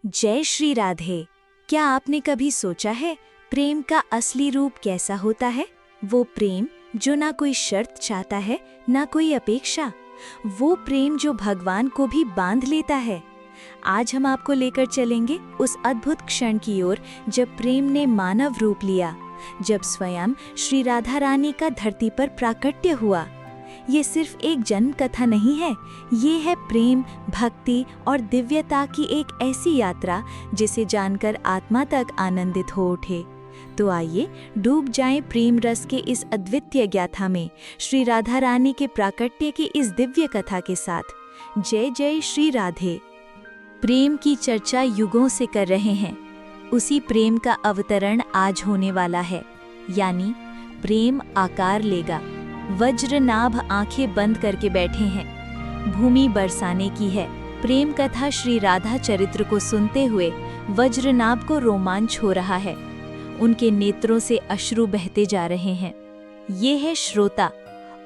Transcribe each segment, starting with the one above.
जय श्री राधे। क्या आपने कभी सोचा है प्रेम का असली रूप कैसा होता है? वो प्रेम जो ना कोई शर्त चाहता है ना कोई अपेक्षा, वो प्रेम जो भगवान को भी बांध लेता है। आज हम आपको लेकर चलेंगे उस अद्भुत क्षण की ओर जब प्रेम ने मानव रूप लिया, जब स्वयं श्री राधा रानी का धरती पर प्राकट्य हुआ। ये सिर्फ एक जन्म कथा नहीं है, ये है प्रेम, भक्ति और दिव्यता की एक ऐसी यात्रा जिसे जानकर आत्मा तक आनंदित हो उठे। तो आइए डूब जाएं प्रेम रस के इस अद्वितीय गाथा में, श्री राधा रानी के प्राकट्य की इस दिव्य कथा के साथ। जय जय श्री राधे। प्रेम की चर्चा युगों से कर रहे हैं, उसी प्रेम का अवतरण आज होने वाला है, यानी प्रेम आकार लेगा। वज्रनाभ आंखें बंद करके बैठे हैं, भूमि बरसाने की है। प्रेम कथा श्री राधा चरित्र को सुनते हुए वज्रनाभ को रोमांच हो रहा है, उनके नेत्रों से अश्रु बहते जा रहे हैं। ये है श्रोता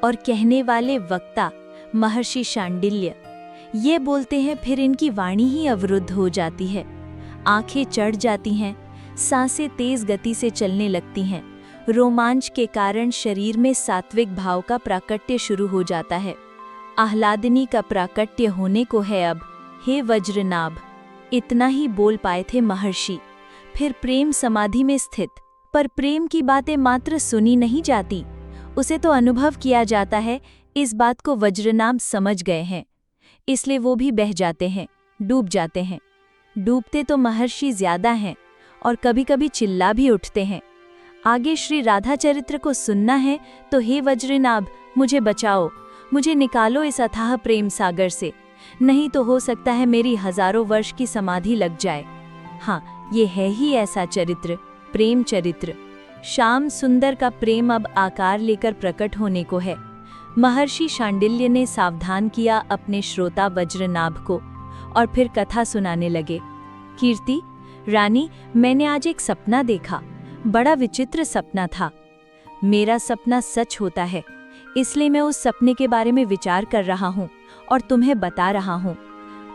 और कहने वाले वक्ता महर्षि शांडिल्य। ये बोलते हैं, फिर इनकी वाणी ही अवरुद्ध हो जाती है, आंखें चढ़ जाती हैं, सांसें तेज गति से चलने लगती हैं। रोमांच के कारण शरीर में सात्विक भाव का प्राकट्य शुरू हो जाता है। आह्लादिनी का प्राकट्य होने को है अब, हे वज्रनाभ। इतना ही बोल पाए थे महर्षि, फिर प्रेम समाधि में स्थित। पर प्रेम की बातें मात्र सुनी नहीं जाती, उसे तो अनुभव किया जाता है। इस बात को वज्रनाभ समझ गए हैं, इसलिए वो भी बह जाते हैं, डूब जाते हैं। डूबते तो महर्षि ज्यादा हैं और कभी कभी चिल्ला भी उठते हैं। आगे श्री राधा चरित्र को सुनना है तो हे वज्रनाभ, मुझे बचाओ, मुझे निकालो इस अथाह प्रेम सागर से, नहीं तो हो सकता है मेरी हजारों वर्ष की समाधि लग जाए। हाँ, ये है ही ऐसा चरित्र, प्रेम चरित्र। श्याम सुंदर का प्रेम अब आकार लेकर प्रकट होने को है। महर्षि शांडिल्य ने सावधान किया अपने श्रोता वज्रनाभ को और फिर कथा सुनाने लगे। कीर्ति रानी, मैंने आज एक सपना देखा, बड़ा विचित्र सपना था। मेरा सपना सच होता है, इसलिए मैं उस सपने के बारे में विचार कर रहा हूँ और तुम्हें बता रहा हूँ।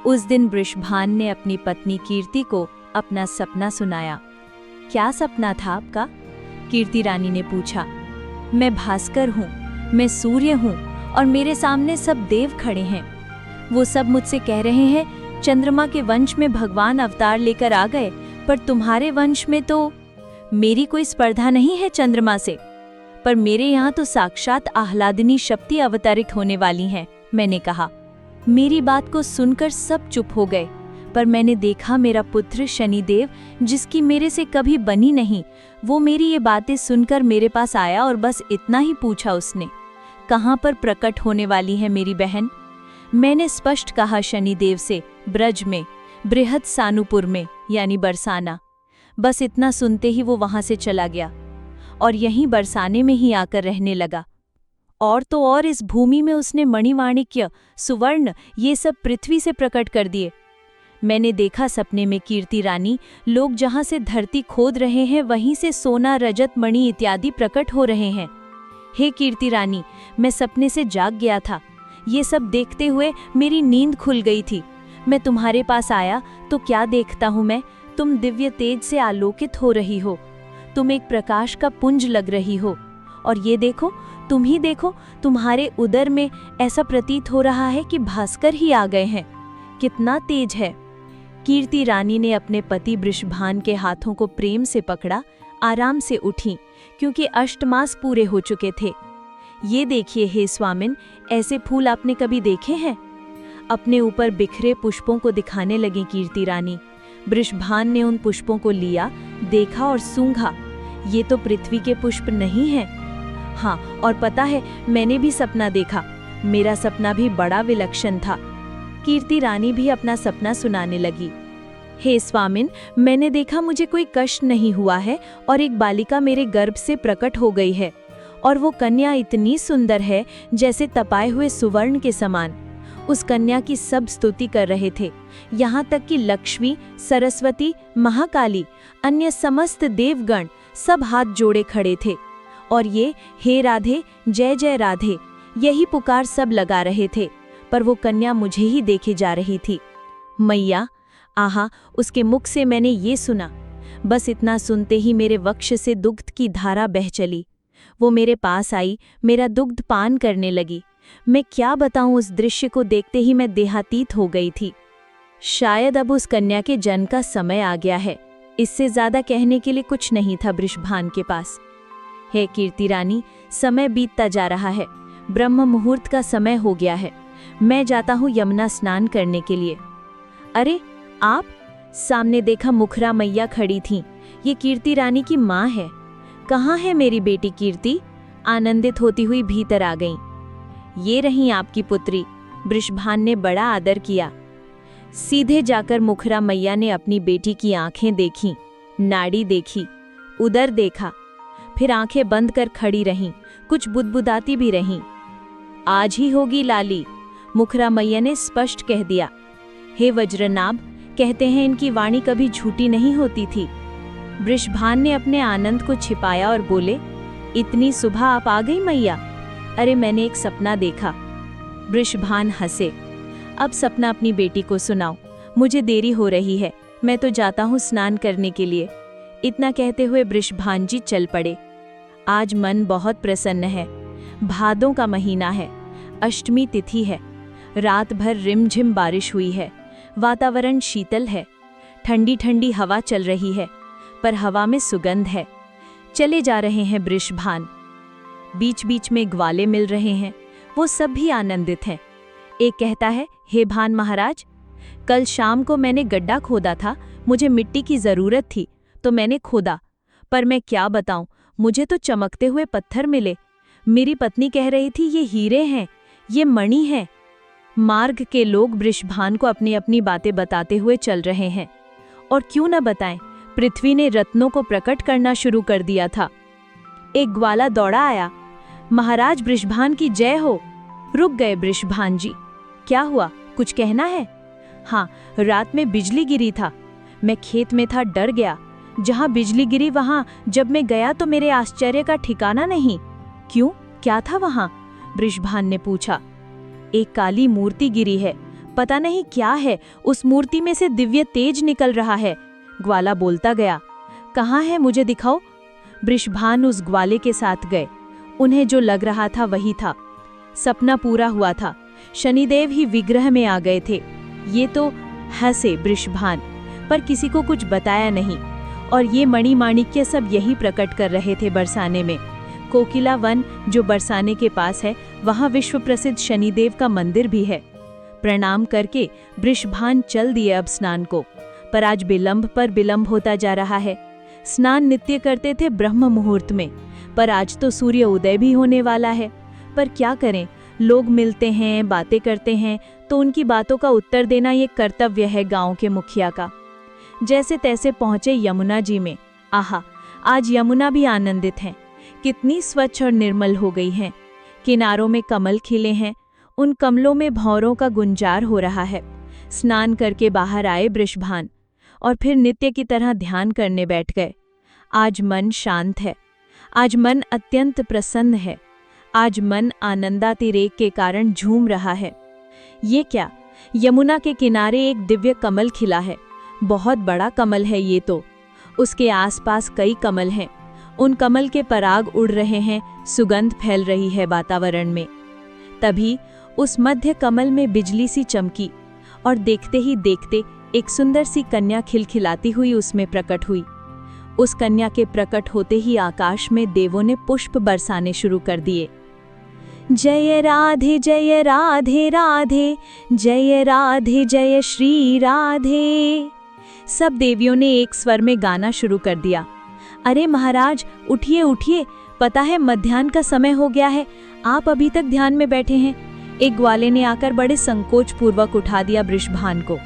उस दिन वृषभान ने अपनी पत्नी कीर्ति को अपना सपना सुनाया। क्या सपना था आपका? कीर्ति रानी ने पूछा। मैं भास्कर हूँ, मैं सूर्य हूँ और मेरे सामने सब देव खड़े हैं। वो सब मुझसे कह रहे हैं, चंद्रमा के वंश में भगवान अवतार लेकर आ गए, पर तुम्हारे वंश में तो मेरी कोई स्पर्धा नहीं है चंद्रमा से, पर मेरे यहाँ तो साक्षात आह्लादिनी शक्ति अवतरित होने वाली हैं। मैंने कहा। मेरी बात को सुनकर सब चुप हो गए, पर मैंने देखा मेरा पुत्र शनिदेव, जिसकी मेरे से कभी बनी नहीं, वो मेरी ये बातें सुनकर मेरे पास आया और बस इतना ही पूछा उसने, कहाँ पर प्रकट होने वाली है मेरी बहन? मैंने स्पष्ट कहा शनिदेव से, ब्रज में, बृहद सानुपुर में, यानी बरसाना। बस इतना सुनते ही वो वहां से चला गया और यहीं बरसाने में ही आकर रहने लगा। और तो और इस भूमि में उसने मणिमाणिक्य, सुवर्ण, ये सब पृथ्वी से प्रकट कर दिए। मैंने देखा सपने में कीर्ति रानी, लोग जहां से धरती खोद रहे हैं वहीं से सोना, रजत, मणि इत्यादि प्रकट हो रहे हैं। हे कीर्ति रानी, मैं सपने से जाग गया था। ये सब देखते हुए मेरी नींद खुल गई थी। मैं तुम्हारे पास आया तो क्या देखता हूँ मैं? तुम दिव्य तेज से आलोकित हो रही हो, तुम एक प्रकाश का पुंज लग रही हो। और ये देखो, तुम ही देखो, तुम्हारे उदर में ऐसा प्रतीत हो रहा है कि भास्कर ही आ गए हैं। कितना तेज है। कीर्ति रानी ने अपने पति वृषभान के हाथों को प्रेम से पकड़ा, आराम से उठी, क्योंकि 8 मास पूरे हो चुके थे। ये देखिए हे स्वामिन, ऐसे फूल आपने कभी देखे हैं? अपने ऊपर बिखरे पुष्पों को दिखाने लगी कीर्ति रानी। वृषभान ने उन पुष्पों को लिया, देखा और सूंघा। ये तो पृथ्वी के पुष्प नहीं हैं। हाँ, और पता है, मैंने भी सपना देखा। मेरा सपना भी बड़ा विलक्षण था। कीर्ति रानी भी अपना सपना सुनाने लगी। हे स्वामिन, मैंने देखा मुझे कोई कष्ट नहीं हुआ है और एक बालिका मेरे गर्भ से प्रकट हो गई है, और वो कन्या इतनी सुंदर है जैसे तपाए हुए सुवर्ण के समान। उस कन्या की सब स्तुति कर रहे थे, यहाँ तक कि लक्ष्मी, सरस्वती, महाकाली, अन्य समस्त देवगण सब हाथ जोड़े खड़े थे और ये हे राधे, जय जय राधे, यही पुकार सब लगा रहे थे। पर वो कन्या मुझे ही देखे जा रही थी। मैया, आहा, उसके मुख से मैंने ये सुना। बस इतना सुनते ही मेरे वक्ष से दुग्ध की धारा बह चली। वो मेरे पास आई, मेरा दुग्ध पान करने लगी। मैं क्या बताऊं, उस दृश्य को देखते ही मैं देहातीत हो गई थी। शायद अब उस कन्या के जन्म का समय आ गया है। इससे ज्यादा कहने के लिए कुछ नहीं था वृषभान के पास। हे कीर्ति रानी, समय बीतता जा रहा है, ब्रह्म मुहूर्त का समय हो गया है। मैं जाता हूँ यमुना स्नान करने के लिए। अरे आप? सामने देखा मुखरा मैया खड़ी थीं। ये कीर्ति रानी की माँ है। कहाँ है मेरी बेटी कीर्ति? आनंदित होती हुई भीतर आ गईं। ये रही आपकी पुत्री। वृषभान ने बड़ा आदर किया। सीधे जाकर मुखरा मैया ने अपनी बेटी की आंखें देखीं, नाड़ी देखी, उदर देखा, फिर आंखें बंद कर खड़ी रहीं, कुछ बुदबुदाती भी रहीं। आज ही होगी लाली, मुखरा मैया ने स्पष्ट कह दिया। हे वज्रनाभ, कहते हैं इनकी वाणी कभी झूठी नहीं होती थी। वृषभान ने अपने आनंद को छिपाया और बोले, इतनी सुबह आप आ गई मैया? अरे मैंने एक सपना देखा। वृषभान हंसे। अब सपना अपनी बेटी को सुनाओ, मुझे देरी हो रही है, मैं तो जाता हूँ स्नान करने के लिए। इतना कहते हुए वृषभान जी चल पड़े। आज मन बहुत प्रसन्न है। भादों का महीना है, अष्टमी तिथि है। रात भर रिमझिम बारिश हुई है। वातावरण शीतल है, ठंडी ठंडी हवा चल रही है, पर हवा में सुगंध है। चले जा रहे हैं वृषभान। बीच बीच में ग्वाले मिल रहे हैं, वो सब भी आनंदित हैं। एक कहता है, हे भान महाराज, कल शाम को मैंने गड्ढा खोदा था, मुझे मिट्टी की जरूरत थी तो मैंने खोदा, पर मैं क्या बताऊं, मुझे तो चमकते हुए पत्थर मिले। मेरी पत्नी कह रही थी ये हीरे हैं, ये मणि हैं। मार्ग के लोग वृषभान को अपनी अपनी बातें बताते हुए चल रहे हैं। और क्यों न बताएं, पृथ्वी ने रत्नों को प्रकट करना शुरू कर दिया था। एक ग्वाला दौड़ा आया, महाराज वृषभान की जय हो। रुक गए वृषभान जी। क्या हुआ, कुछ कहना है? हाँ, रात में बिजली गिरी था। मैं खेत में था, डर गया। जहाँ बिजली गिरी वहाँ जब मैं गया तो मेरे आश्चर्य का ठिकाना नहीं। क्यों, क्या था वहाँ? वृषभान ने पूछा। एक काली मूर्ति गिरी है, पता नहीं क्या है, उस मूर्ति में से दिव्य तेज निकल रहा है, ग्वाला बोलता गया। कहाँ है, मुझे दिखाओ। वृषभान उस ग्वाले के साथ गए। उन्हें जो लग रहा था वही था। सपना पूरा हुआ था, शनिदेव ही विग्रह में आ गए थे। ये तो हंसे वृषभान, पर किसी को कुछ बताया नहीं। और ये मणि माणिक्य सब यही प्रकट कर रहे थे बरसाने में। कोकिला वन जो बरसाने के पास है, वहाँ विश्व प्रसिद्ध शनिदेव का मंदिर भी है। प्रणाम करके वृषभान चल दिए अब स्नान को, पर आज विलंब पर विलंब होता जा रहा है। स्नान नित्य करते थे ब्रह्म मुहूर्त में, पर आज तो सूर्य उदय भी होने वाला है। पर क्या करें, लोग मिलते हैं, बातें करते हैं, तो उनकी बातों का उत्तर देना ये कर्तव्य है गांव के मुखिया का। जैसे तैसे पहुंचे यमुना जी में। आहा, आज यमुना भी आनंदित हैं। कितनी स्वच्छ और निर्मल हो गई हैं। किनारों में कमल खिले हैं, उन कमलों में भंवरों का गुंजार हो रहा है। स्नान करके बाहर आए वृषभान और फिर नित्य की तरह ध्यान करने बैठ गए। आज मन शांत है, आज मन अत्यंत प्रसन्न है, आज मन आनंदातिरेक के कारण झूम रहा है। ये क्या, यमुना के किनारे एक दिव्य कमल खिला है। बहुत बड़ा कमल है ये तो। उसके आसपास कई कमल हैं। उन कमल के पराग उड़ रहे हैं, सुगंध फैल रही है वातावरण में। तभी उस मध्य कमल में बिजली सी चमकी और देखते ही देखते एक सुंदर सी कन्या खिलखिलाती हुई उसमें प्रकट हुई। उस कन्या के प्रकट होते ही आकाश में देवों ने पुष्प बरसाने शुरू कर दिए। जय राधे जय राधे राधे, जय राधे जय श्री राधे। सब देवियों ने एक स्वर में गाना शुरू कर दिया। अरे महाराज, उठिए उठिए, पता है मध्याह्न का समय हो गया है, आप अभी तक ध्यान में बैठे हैं। एक ग्वाले ने आकर बड़े संकोच पूर्वक उठा दिया वृषभान को।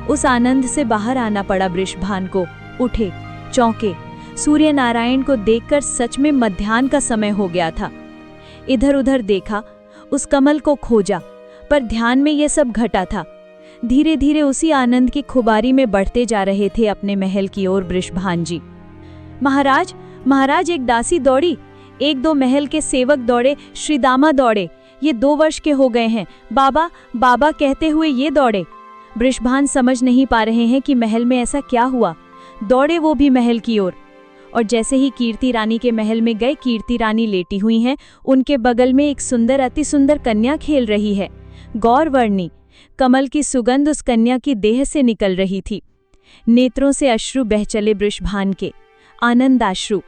उस आनंद से बाहर आना पड़ा वृषभान को। उठे, चौंके। सूर्य नारायण को देखकर सच में मध्याह्न का समय हो गया था। इधर उधर देखा, उस कमल को खोजा, पर ध्यान में ये सब घटा था। धीरे धीरे उसी आनंद की खुबारी में बढ़ते जा रहे थे अपने महल की ओर वृषभान जी। महाराज, महाराज, एक दासी दौड़ी, एक दो महल के सेवक दौड़े, श्रीदामा दौड़े। ये 2 वर्ष के हो गए हैं, बाबा बाबा कहते हुए ये दौड़े। वृषभान समझ नहीं पा रहे हैं कि महल में ऐसा क्या हुआ। दौड़े वो भी महल की ओर, और जैसे ही कीर्ति रानी के महल में गए, कीर्ति रानी लेटी हुई हैं। उनके बगल में एक सुंदर, अति सुंदर कन्या खेल रही है। गौरवर्णी कमल की सुगंध उस कन्या की देह से निकल रही थी। नेत्रों से अश्रु बह चले वृषभान के, आनंदाश्रु।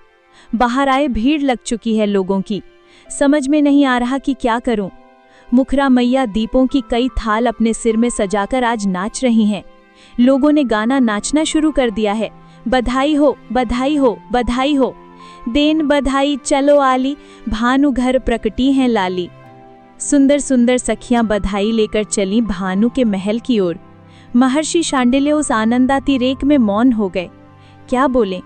बाहर आए, भीड़ लग चुकी है लोगों की। समझ में नहीं आ रहा कि क्या करूं। मुखरा मैया दीपों की कई थाल अपने सिर में सजाकर आज नाच रही हैं। लोगों ने गाना नाचना शुरू कर दिया है। बधाई हो, बधाई हो, बधाई हो, देन बधाई चलो आली, भानु घर प्रकटी हैं लाली। सुंदर सुंदर सखियां बधाई लेकर चलीं भानु के महल की ओर। महर्षि शांडिल्य उस आनंदातिरेक में मौन हो गए। क्या बोले।